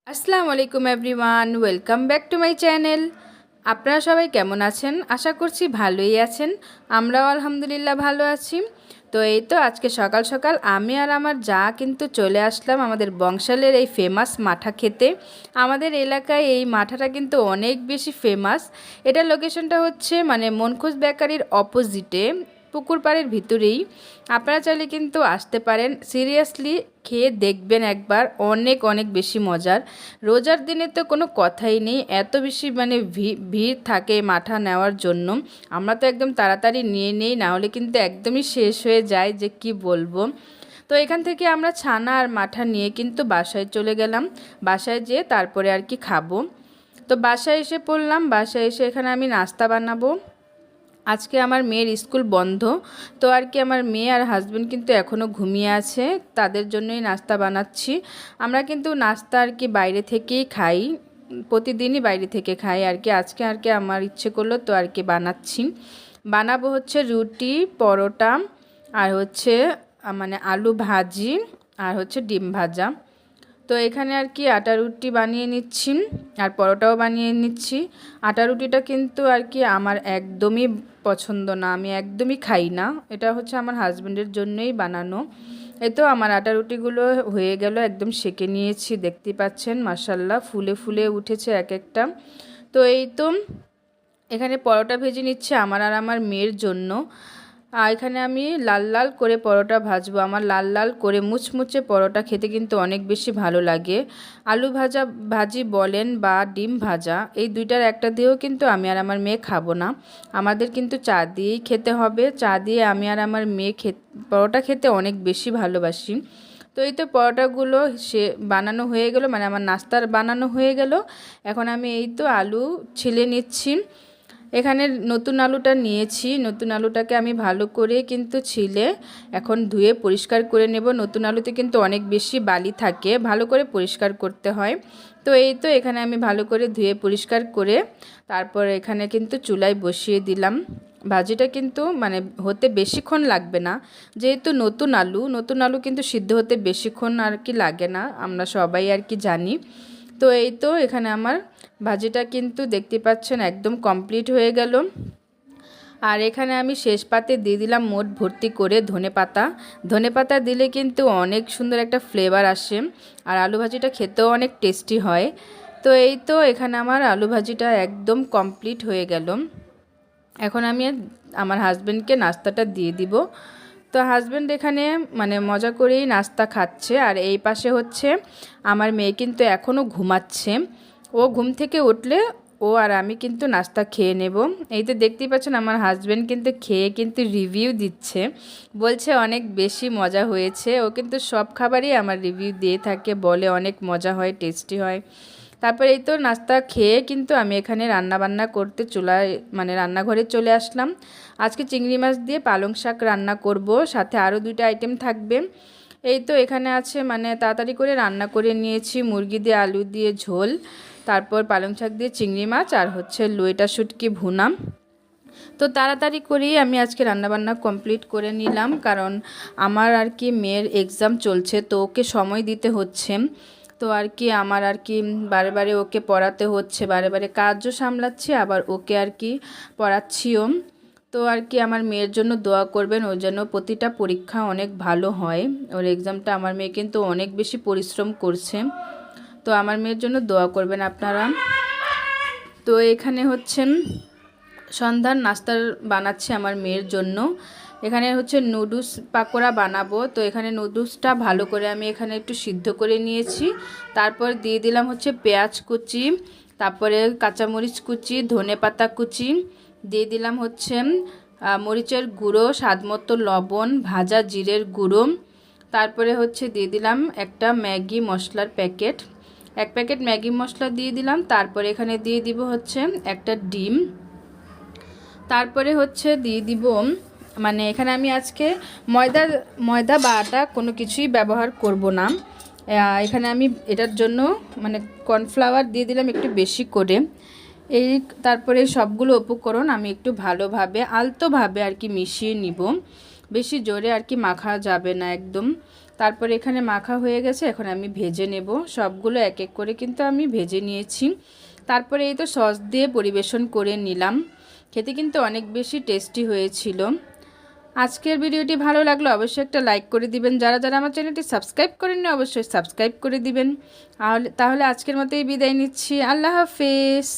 আসসালামু আলাইকুম everyone, welcome back to my channel. আপনারা সবাই কেমন আছেন? আশা করছি ভালোই আছেন। আমরাও আলহামদুলিল্লাহ ভালো আছি। তো এই তো আজকে সকাল সকাল আমি আর আমার যা কিন্তু চলে আসলাম আমাদের বংশালের এই ফেমাস মাঠা খেতে। আমাদের এলাকায় এই মাঠাটা কিন্তু অনেক বেশি ফেমাস। এটার লোকেশনটা হচ্ছে মনখোঁজ বেকারির অপোজিটে, পুকুর পাড়ের ভিতরেই। আপনারা চাইলে কিন্তু আসতে পারেন। সিরিয়াসলি খেয়ে দেখবেন একবার, অনেক অনেক বেশি মজার। রোজার দিনে তো কোনো কথাই নেই, এত বেশি ভিড় থাকে মাঠা নেওয়ার জন্য। আমরা তো একদম তাড়াতাড়ি নিয়ে নেই, না হলে কিন্তু একদমই শেষ হয়ে যায়, যে কি বলবো। তো এখান থেকে আমরা ছানা আর মাঠা নিয়ে কিন্তু বাসায় চলে গেলাম। বাসায় যেয়ে তারপরে আর কি খাবো। তো বাসায় এসে পড়লাম। বাসায় এসে এখানে আমি নাস্তা বানাবো। আজকে আমার মেয়ের স্কুল বন্ধ, তো আর কি আমার মেয়ে আর হাজব্যান্ড কিন্তু এখনও ঘুমিয়ে আছে, তাদের জন্যই নাস্তা বানাচ্ছি। আমরা কিন্তু নাস্তা আর কি বাইরে থেকেই খাই, প্রতিদিনই বাইরে থেকে খাই আর কি। আজকে আর কি আমার ইচ্ছে করলো, তো আর কি বানাচ্ছি। বানাবো হচ্ছে রুটি, পরোটা, আর হচ্ছে আলু ভাজি, আর হচ্ছে ডিম ভাজা। তো এখানে আর কি আটা রুটি বানিয়ে নিচ্ছি, আর পরোটাও বানিয়ে নিচ্ছি। আটা রুটিটা কিন্তু আর কি আমার একদমই পছন্দ না, আমি একদমই খাই না। এটা হচ্ছে আমার হাজব্যান্ডের জন্যই বানানো। এই তো আমার আটা রুটিগুলো হয়ে গেল, একদম সেঁকে নিয়েছি, দেখতে পাচ্ছেন মাশাল্লাহ ফুলে ফুলে উঠেছে এক একটা। তো এই তো এখানে পরোটা ভেজে নিচ্ছে আমার আর আমার মেয়ের জন্য। আর এখানে আমি লাল লাল করে পরোটা ভাজবো। আমার লাল লাল করে মুচমুচে পরোটা খেতে কিন্তু অনেক বেশি ভালো লাগে। আলু ভাজি বলেন বা ডিম ভাজা, এই দুইটার একটা দিয়েও কিন্তু আমি আর আমার মেয়ে খাবো না। আমাদের কিন্তু চা দিয়েই খেতে হবে। চা দিয়ে আমি আর আমার মেয়ে পরোটা খেতে অনেক বেশি ভালোবাসি। তো এই তো পরোটাগুলো বানানো হয়ে গেল, আমার নাস্তার বানানো হয়ে গেল। এখন আমি এই তো আলু ছিলে নিচ্ছি। এখানে নতুন আলুটা নিয়েছি, নতুন আলুটাকে আমি ভালো করে কিন্তু ছিলে এখন ধুয়ে পরিষ্কার করে নেব। নতুন আলুতে কিন্তু অনেক বেশি বালি থাকে, ভালো করে পরিষ্কার করতে হয়। তো এই তো এখানে আমি ভালো করে ধুয়ে পরিষ্কার করে তারপর এখানে কিন্তু চুলায় বসিয়ে দিলাম। ভাজিটা কিন্তু হতে বেশিক্ষণ লাগবে না, যেহেতু নতুন আলু কিন্তু সিদ্ধ হতে বেশিক্ষণ আর কি লাগে না, আমরা সবাই আর কি জানি। তো এই তো এখানে আমার ভাজিটা কিন্তু দেখতে পাচ্ছেন একদম কমপ্লিট হয়ে গেল। আর এখানে আমি শেষ পাতে দিয়ে দিলাম মোট ভর্তি করে ধনেপাতা দিলে কিন্তু অনেক সুন্দর একটা ফ্লেভার আসে, আর আলু ভাজিটা খেতেও অনেক টেস্টি হয়। তো এই তো এখানে আমার আলু ভাজিটা একদম কমপ্লিট হয়ে গেল। এখন আমি আমার হাজব্যান্ডকে নাস্তাটা দিয়ে দিব। তো হাজব্যান্ড এখানে মজা করেই নাস্তা খাচ্ছে, আর এই পাশে হচ্ছে আমার মেয়ে কিন্তু এখনও ঘুমাচ্ছে। ও ঘুম থেকে উঠলে ও আর আমি কিন্তু নাস্তা খেয়ে নেব। এই তো দেখতেই পাচ্ছেন আমার হাজব্যান্ড কিন্তু খেয়ে কিন্তু রিভিউ দিচ্ছে, বলছে অনেক বেশি মজা হয়েছে। ও কিন্তু সব খাবারই আমার রিভিউ দিয়ে থাকে, বলে অনেক মজা হয়, টেস্টি হয়। তারপর এই তো নাস্তা খেয়ে কিন্তু আমি এখানে রান্নাবান্না করতে রান্নাঘরে চলে আসলাম। আজকে চিংড়ি মাছ দিয়ে পালং শাক রান্না করব, সাথে আরও দুইটা আইটেম থাকবে। এই তো এখানে আছে তাড়াতাড়ি করে রান্না করে নিয়েছি, মুরগি দিয়ে আলু দিয়ে ঝোল, তারপর পালং শাক দিয়ে চিংড়ি মাছ, আর হচ্ছে লইটা শুটকি ভুনা। তো তাড়াতাড়ি করেই আমি আজকে রান্নাবান্না কমপ্লিট করে নিলাম, কারণ আমার আর কি মেয়ের এক্সাম চলছে, তো ওকে সময় দিতে হচ্ছে। তো আর কি আমার আর কি বারে বারে ওকে পড়াতে হচ্ছে, বারে বারে কাজও সামলাচ্ছি, আবার ওকে আর কি পড়াচ্ছিও। তো আর কি আমার মেয়ের জন্য দোয়া করবেন, ওর জন্য প্রতিটা পরীক্ষা অনেক ভালো হয়। ওর এক্সামটা, আমার মেয়ে কিন্তু অনেক বেশি পরিশ্রম করছে, তো আমার মেয়ের জন্য দোয়া করবেন আপনারা। তো এখানে হচ্ছেন সন্ধ্যার নাস্তার বানাচ্ছি আমার মেয়ের জন্য। এখানে হচ্ছে নুডলস পাকোড়া বানাবো। তো এখানে নুডলসটা ভালো করে আমি এখানে একটু সিদ্ধ করে নিয়েছি, তারপর দিয়ে দিলাম হচ্ছে পেঁয়াজ কুচি, তারপরে কাঁচামরিচ কুচি, ধনেপাতা কুচি, দিয়ে দিলাম হচ্ছে মরিচের গুঁড়ো, স্বাদমতো লবণ, ভাজা জিরের গুঁড়ো, তারপরে হচ্ছে দিয়ে দিলাম একটা ম্যাগি মশলার প্যাকেট, এক প্যাকেট ম্যাগি মশলা দিয়ে দিলাম। তারপরে এখানে দিয়ে দিব হচ্ছে একটা ডিম, তারপরে হচ্ছে দিয়ে দিব এখানে আমি আজকে ময়দা বা আটা কোনো কিছুই ব্যবহার করব না। এখানে আমি এটার জন্য কর্নফ্লাওয়ার দিয়ে দিলাম একটু বেশি করে। এই তারপরে সবগুলো উপকরণ আমি একটু ভালোভাবে আলতোভাবে আর কি মিশিয়ে নিব, বেশি জোরে আর কি মাখা যাবে না একদম। তারপরে এখানে মাখা হয়ে গেছে, এখন আমি ভেজে নেব। সবগুলো এক এক করে কিন্তু আমি ভেজে নিয়েছি। তারপরে এই তো সস দিয়ে পরিবেশন করে নিলাম। খেতে কিন্তু অনেক বেশি টেস্টি হয়েছিল। আজকের ভিডিওটি ভালো লাগলে অবশ্যই একটা লাইক করে দিবেন। যারা যারা আমার চ্যানেলটি সাবস্ক্রাইব করেননি অবশ্যই সাবস্ক্রাইব করে দিবেন। তাহলে আজকের মতো এই বিদায় নিচ্ছি। আল্লাহ হাফেজ।